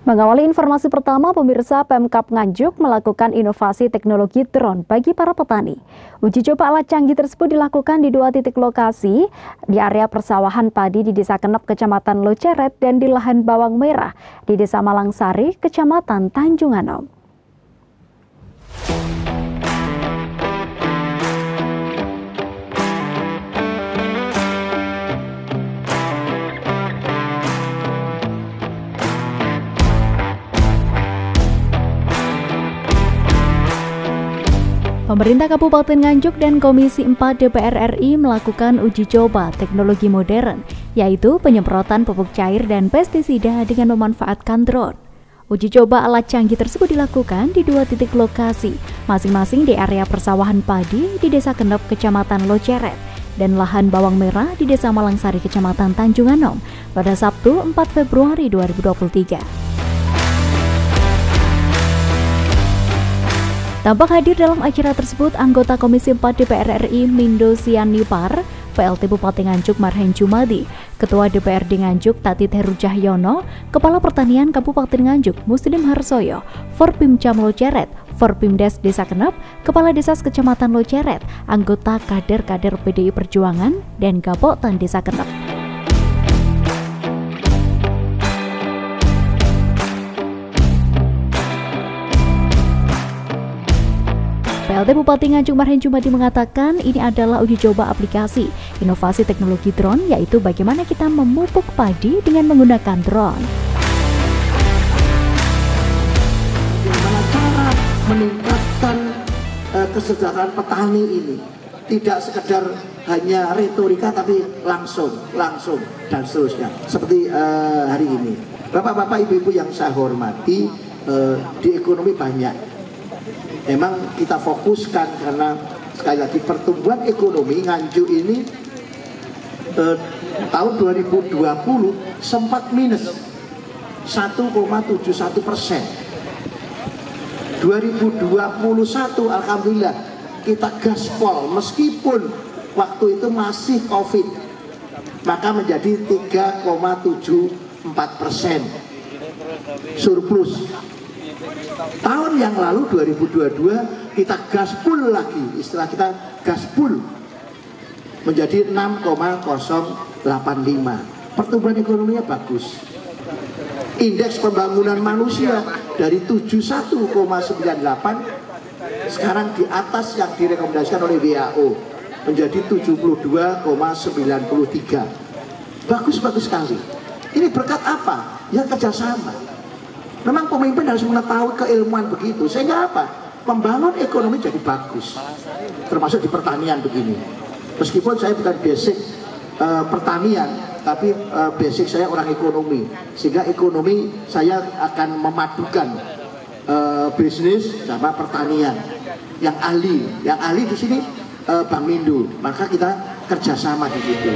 Mengawali informasi pertama, pemirsa, Pemkab Nganjuk melakukan inovasi teknologi drone bagi para petani. Uji coba alat canggih tersebut dilakukan di 2 titik lokasi, di area persawahan padi di Desa Kenep, Kecamatan Loceret, dan di lahan bawang merah di Desa Malangsari, Kecamatan Tanjung Anom. Pemerintah Kabupaten Nganjuk dan Komisi 4 DPR RI melakukan uji coba teknologi modern, yaitu penyemprotan pupuk cair dan pestisida dengan memanfaatkan drone. Uji coba alat canggih tersebut dilakukan di 2 titik lokasi, masing-masing di area persawahan padi di Desa Kenep, Kecamatan Loceret, dan lahan bawang merah di Desa Malangsari, Kecamatan Tanjung Anom, pada Sabtu 4 Februari 2023. Tampak hadir dalam acara tersebut anggota Komisi 4 DPR RI Mindo Sianipar, PLT Bupati Nganjuk Marhen Jumadi, Ketua DPRD Nganjuk Tatit Heru Cahyono, Kepala Pertanian Kabupaten Nganjuk Muslim Harsoyo, Forpimcam Loceret, Forpimdes Desa Kenep, Kepala Desa Kecamatan Loceret, anggota kader-kader PDI Perjuangan, dan Gapoktan Desa Kenep. PLT Bupati Nganjuk Marhen Jumadi mengatakan ini adalah uji coba aplikasi inovasi teknologi drone, yaitu bagaimana kita memupuk padi dengan menggunakan drone. Bagaimana cara meningkatkan kesejahteraan petani ini, tidak sekedar hanya retorika tapi langsung dan seterusnya. Seperti hari ini, Bapak-bapak, Ibu-ibu yang saya hormati, di ekonomi banyak. Memang kita fokuskan karena sekali lagi pertumbuhan ekonomi Nganjuk ini tahun 2020 sempat minus 1,71%. 2021 alhamdulillah kita gaspol meskipun waktu itu masih COVID, maka menjadi 3,74% surplus. Tahun yang lalu 2022 kita gaspul lagi, istilah kita gaspul menjadi 6,085. Pertumbuhan ekonominya bagus. Indeks pembangunan manusia dari 71,98 sekarang di atas yang direkomendasikan oleh WHO menjadi 72,93. Bagus sekali. Ini berkat apa? Ya kerjasama. Memang pemimpin harus mengetahui keilmuan begitu, sehingga apa? Membangun ekonomi jadi bagus, termasuk di pertanian begini. Meskipun saya bukan basic pertanian, tapi basic saya orang ekonomi, sehingga ekonomi saya akan memadukan bisnis sama pertanian. Yang ahli di sini Bang Mindo, maka kita kerjasama di situ.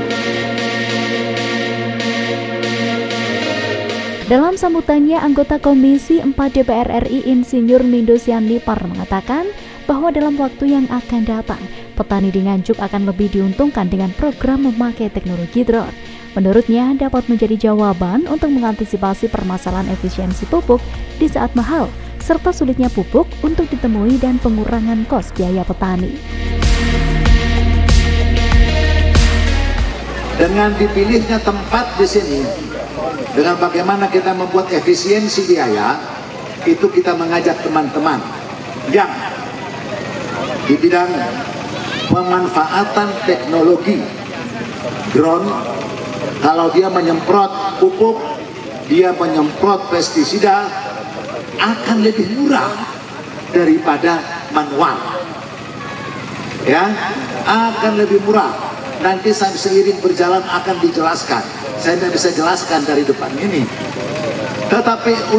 Dalam sambutannya, anggota Komisi 4 DPR RI Insinyur Mindo Sianipar mengatakan bahwa dalam waktu yang akan datang, petani di Nganjuk akan lebih diuntungkan dengan program memakai teknologi drone. Menurutnya, dapat menjadi jawaban untuk mengantisipasi permasalahan efisiensi pupuk di saat mahal, serta sulitnya pupuk untuk ditemui dan pengurangan kos biaya petani. Dengan dipilihnya tempat di sini, dengan bagaimana kita membuat efisiensi biaya, itu kita mengajak teman-teman yang di bidang pemanfaatan teknologi drone. Kalau dia menyemprot pupuk, dia menyemprot pestisida, akan lebih murah daripada manual. Ya, akan lebih murah. Nanti seiring berjalan akan dijelaskan. Saya tidak bisa jelaskan dari depan ini. Tetapi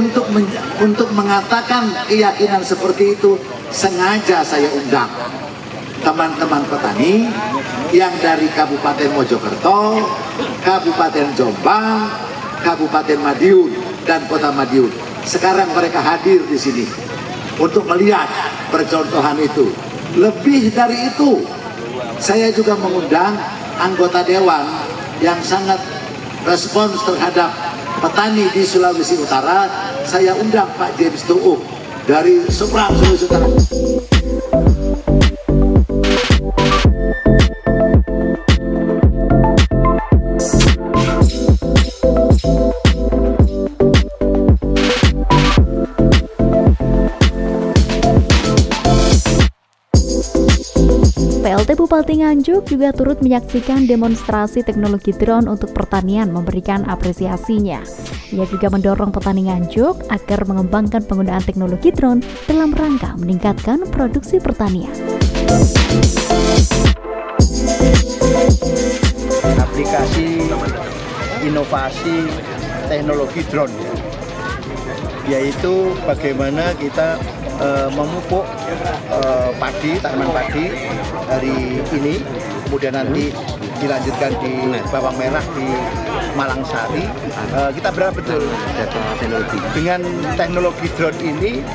untuk mengatakan keyakinan seperti itu, sengaja saya undang teman-teman petani yang dari Kabupaten Mojokerto, Kabupaten Jombang, Kabupaten Madiun, dan Kota Madiun. Sekarang mereka hadir di sini untuk melihat percontohan itu. Lebih dari itu, saya juga mengundang anggota dewan yang sangat respons terhadap petani di Sulawesi Utara, saya undang Pak James Tuuk dari seberang Sulawesi Utara. PLT Bupati Nganjuk juga turut menyaksikan demonstrasi teknologi drone untuk pertanian, memberikan apresiasinya. Ia juga mendorong petani Nganjuk agar mengembangkan penggunaan teknologi drone dalam rangka meningkatkan produksi pertanian. Aplikasi inovasi teknologi drone, yaitu bagaimana kita memupuk padi, tanaman padi hari ini, kemudian nanti dilanjutkan di bawang merah di Malangsari. Kita berharap betul dengan teknologi drone ini.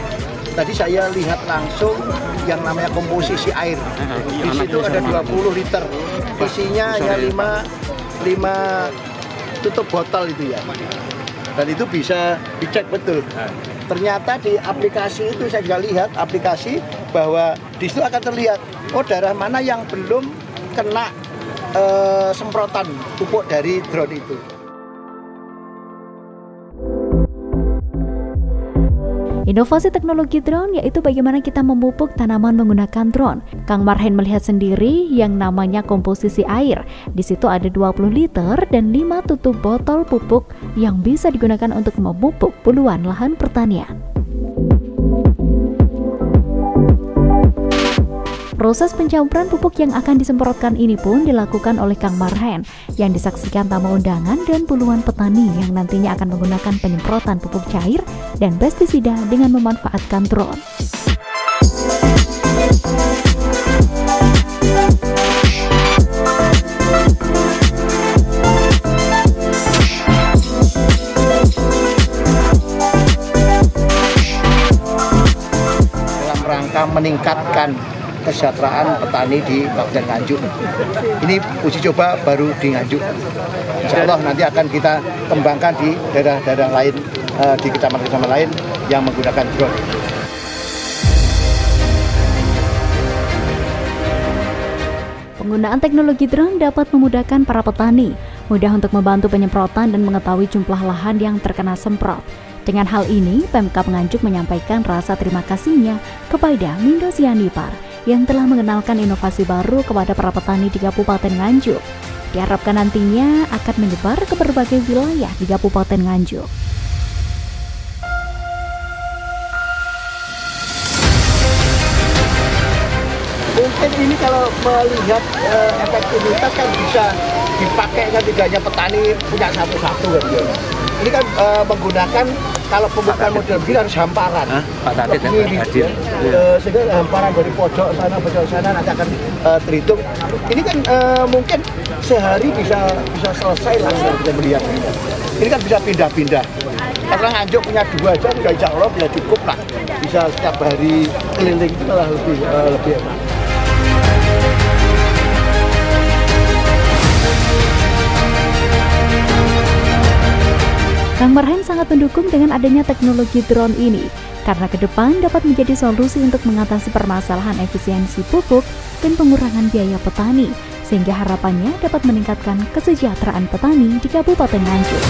Tadi saya lihat langsung yang namanya komposisi air. Di situ ada 20 liter, isinya hanya 5 tutup botol itu ya. Dan itu bisa dicek betul. Ternyata di aplikasi itu saya juga lihat aplikasi bahwa di situ akan terlihat daerah mana yang belum kena semprotan pupuk dari drone itu. Inovasi teknologi drone yaitu bagaimana kita memupuk tanaman menggunakan drone. Kang Marhen melihat sendiri yang namanya komposisi air. Di situ ada 20 liter dan 5 tutup botol pupuk yang bisa digunakan untuk memupuk puluhan lahan pertanian. Proses pencampuran pupuk yang akan disemprotkan ini pun dilakukan oleh Kang Marhen yang disaksikan tamu undangan dan puluhan petani yang nantinya akan menggunakan penyemprotan pupuk cair dan pestisida dengan memanfaatkan drone. Dalam rangka meningkatkan kesejahteraan petani di Kabupaten Nganjuk. Ini uji coba baru di Nganjuk. Insya Allah nanti akan kita kembangkan di daerah-daerah lain, di kecamatan-kecamatan lain yang menggunakan drone. Penggunaan teknologi drone dapat memudahkan para petani, mudah untuk membantu penyemprotan dan mengetahui jumlah lahan yang terkena semprot. Dengan hal ini, Pemkab Nganjuk menyampaikan rasa terima kasihnya kepada Mindo Sianipar yang telah mengenalkan inovasi baru kepada para petani di Kabupaten Nganjuk. Diharapkan nantinya akan menyebar ke berbagai wilayah di Kabupaten Nganjuk. Mungkin ini kalau melihat efektivitas kan bisa dipakai kan, tidak hanya petani punya satu-satu kan. Ini kan menggunakan, kalau pembukaan model begini harus hamparan. Pak Tadit hadir. Sehingga hamparan dari pojok sana nanti akan terhitung. Ini kan mungkin sehari bisa selesai langsung kita melihat. Ini kan bisa pindah-pindah. Karena Nganjuk punya 2 aja, insya Allah bisa cukup lah. Bisa setiap hari keliling itu malah lebih enak. Kang Marhen sangat mendukung dengan adanya teknologi drone ini, karena ke depan dapat menjadi solusi untuk mengatasi permasalahan efisiensi pupuk dan pengurangan biaya petani, sehingga harapannya dapat meningkatkan kesejahteraan petani di Kabupaten Nganjuk.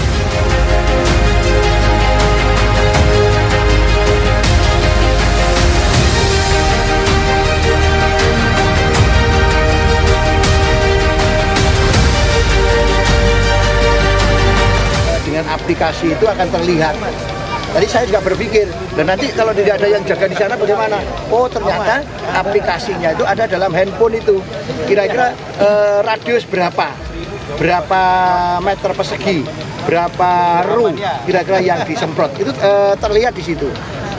Dengan aplikasi itu akan terlihat. Tadi saya juga berpikir, dan nanti kalau tidak ada yang jaga di sana bagaimana? Oh, ternyata aplikasinya itu ada dalam handphone itu. Kira-kira radius berapa meter persegi, berapa ru kira-kira yang disemprot. Itu terlihat di situ.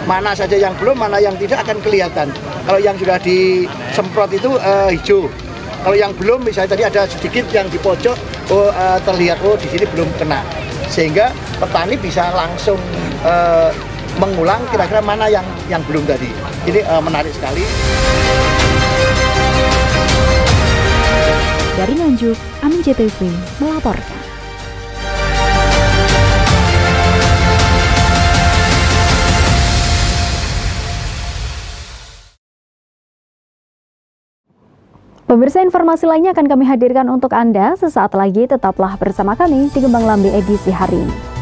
Mana saja yang belum, mana yang tidak akan kelihatan. Kalau yang sudah disemprot itu hijau. Kalau yang belum, misalnya tadi ada sedikit yang di pojok, terlihat di sini belum kena. Sehingga petani bisa langsung mengulang kira-kira mana yang belum tadi. Ini menarik sekali. Dari Nganjuk, Amin JTV melaporkan. Pemirsa, informasi lainnya akan kami hadirkan untuk Anda sesaat lagi. Tetaplah bersama kami di Gembang Lambe edisi hari ini.